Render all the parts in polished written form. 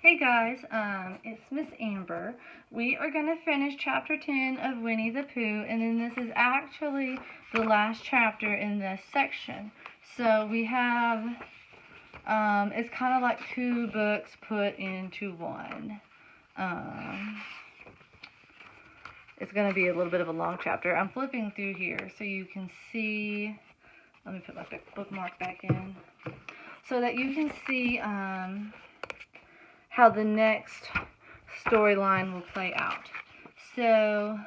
Hey guys, it's Miss Amber. We are going to finish chapter 10 of Winnie the Pooh, and then this is actually the last chapter in this section. So we have, it's kind of like two books put into one. It's going to be a little bit of a long chapter. I'm flipping through here so you can see, let me put my bookmark back in, so that you can see, how the next storyline will play out. So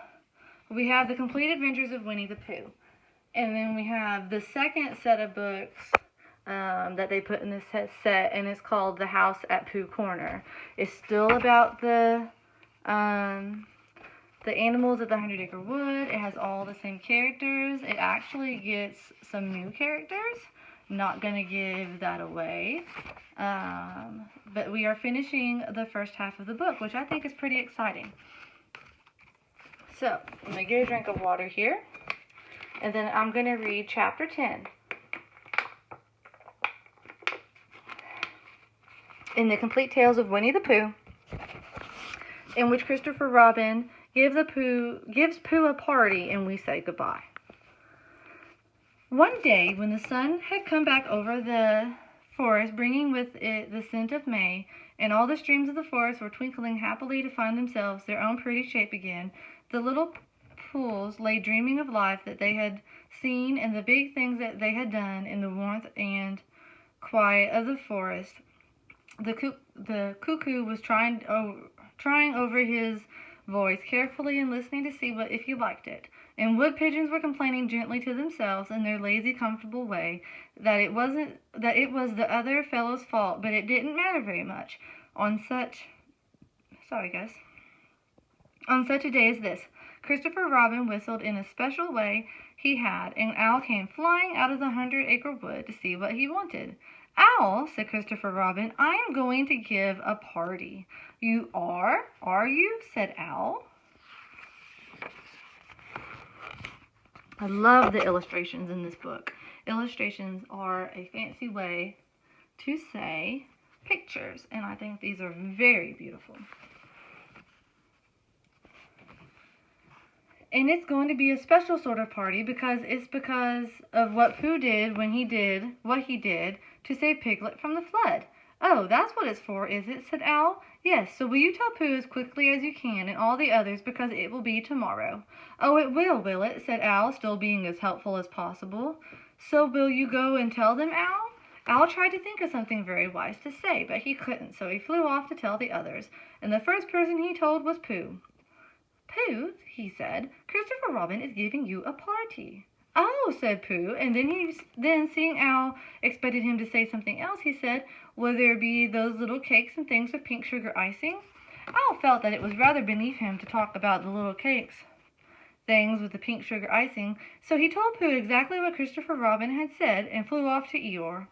we have the complete adventures of Winnie the Pooh, and then we have the second set of books that they put in this set, and it's called The House at Pooh Corner. It's still about the animals of the 100-Acre Wood. It has all the same characters. It actually gets some new characters. Not gonna give that away. But we are finishing the first half of the book, which I think is pretty exciting. So, I'm going to get a drink of water here, and then I'm going to read chapter 10. In the Complete Tales of Winnie the Pooh, in which Christopher Robin gives Pooh a party and we say goodbye. One day, when the sun had come back over the forest, bringing with it the scent of May, and all the streams of the forest were twinkling happily to find themselves their own pretty shape again, the little pools lay dreaming of life that they had seen and the big things that they had done in the warmth and quiet of the forest. The cuckoo was trying over his voice carefully and listening to see if he liked it. And wood pigeons were complaining gently to themselves in their lazy, comfortable way that it was the other fellow's fault, but it didn't matter very much. On such a day as this, Christopher Robin whistled in a special way he had, and Owl came flying out of the 100-Acre Wood to see what he wanted. "Owl," said Christopher Robin, "I am going to give a party." "You are you?" said Owl. I love the illustrations in this book. Illustrations are a fancy way to say pictures, and I think these are very beautiful. And it's going to be a special sort of party because of what Pooh did when he did what he did to save Piglet from the flood. "Oh, that's what it's for, is it?" said Owl. "Yes, so will you tell Pooh as quickly as you can and all the others, because it will be tomorrow." "Oh, it will it?" said Owl, still being as helpful as possible. "So will you go and tell them, Owl?" Owl tried to think of something very wise to say, but he couldn't, so he flew off to tell the others, and the first person he told was Pooh. "Pooh," he said, "Christopher Robin is giving you a party." "Oh," said Pooh, and then seeing Owl expected him to say something else, he said, "Will there be those little cakes and things with pink sugar icing?" Owl felt that it was rather beneath him to talk about the little cakes, things with the pink sugar icing, so he told Pooh exactly what Christopher Robin had said and flew off to Eeyore.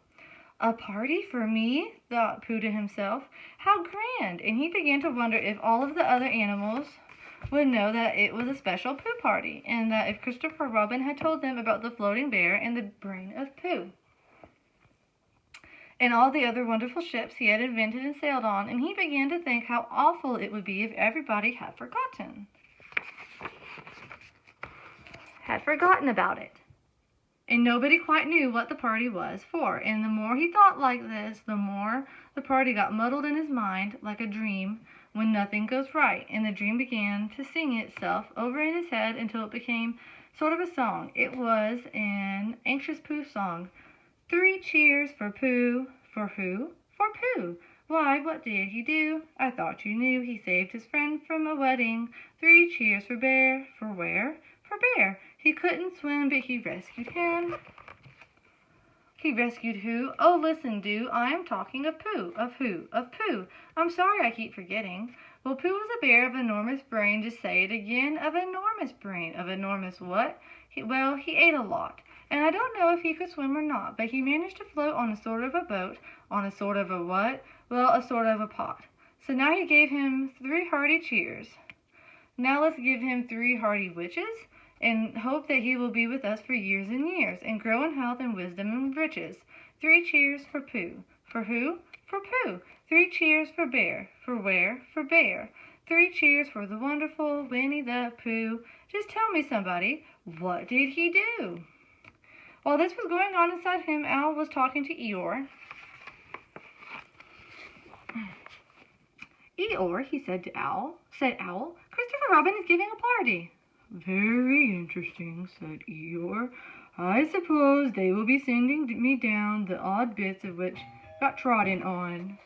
"A party for me?" thought Pooh to himself. "How grand!" And he began to wonder if all of the other animals would know that it was a special Pooh party, and that if Christopher Robin had told them about the floating bear and the brain of Pooh, and all the other wonderful ships he had invented and sailed on, and he began to think how awful it would be if everybody had forgotten about it. And nobody quite knew what the party was for, and the more he thought like this, the more the party got muddled in his mind, like a dream when nothing goes right, and the dream began to sing itself over in his head until it became sort of a song. It was an anxious Pooh song. 3 cheers for Pooh. For who? For Pooh. Why, what did he do? I thought you knew. He saved his friend from a wedding. 3 cheers for Bear. For where? For Bear. He couldn't swim, but he rescued him. He rescued who? Oh, listen, do. I am talking of Pooh. Of who? Of Pooh. I'm sorry I keep forgetting. Well, Pooh was a bear of enormous brain. Just say it again. Of enormous brain. Of enormous what? He ate a lot. And I don't know if he could swim or not, but he managed to float on a sort of a boat. On a sort of a what? Well, a sort of a pot. So now he gave him 3 hearty cheers. Now let's give him 3 hearty witches, and hope that he will be with us for years and years, and grow in health and wisdom and riches. 3 cheers for Pooh. For who? For Pooh. 3 cheers for Bear. For where? For Bear. 3 cheers for the wonderful Winnie the Pooh. Just tell me, somebody, what did he do? While this was going on inside him, Owl was talking to Eeyore. Eeyore, he said to Owl, Christopher Robin is giving a party. Very interesting, said Eeyore. I suppose they will be sending me down the odd bits of which got trodden on.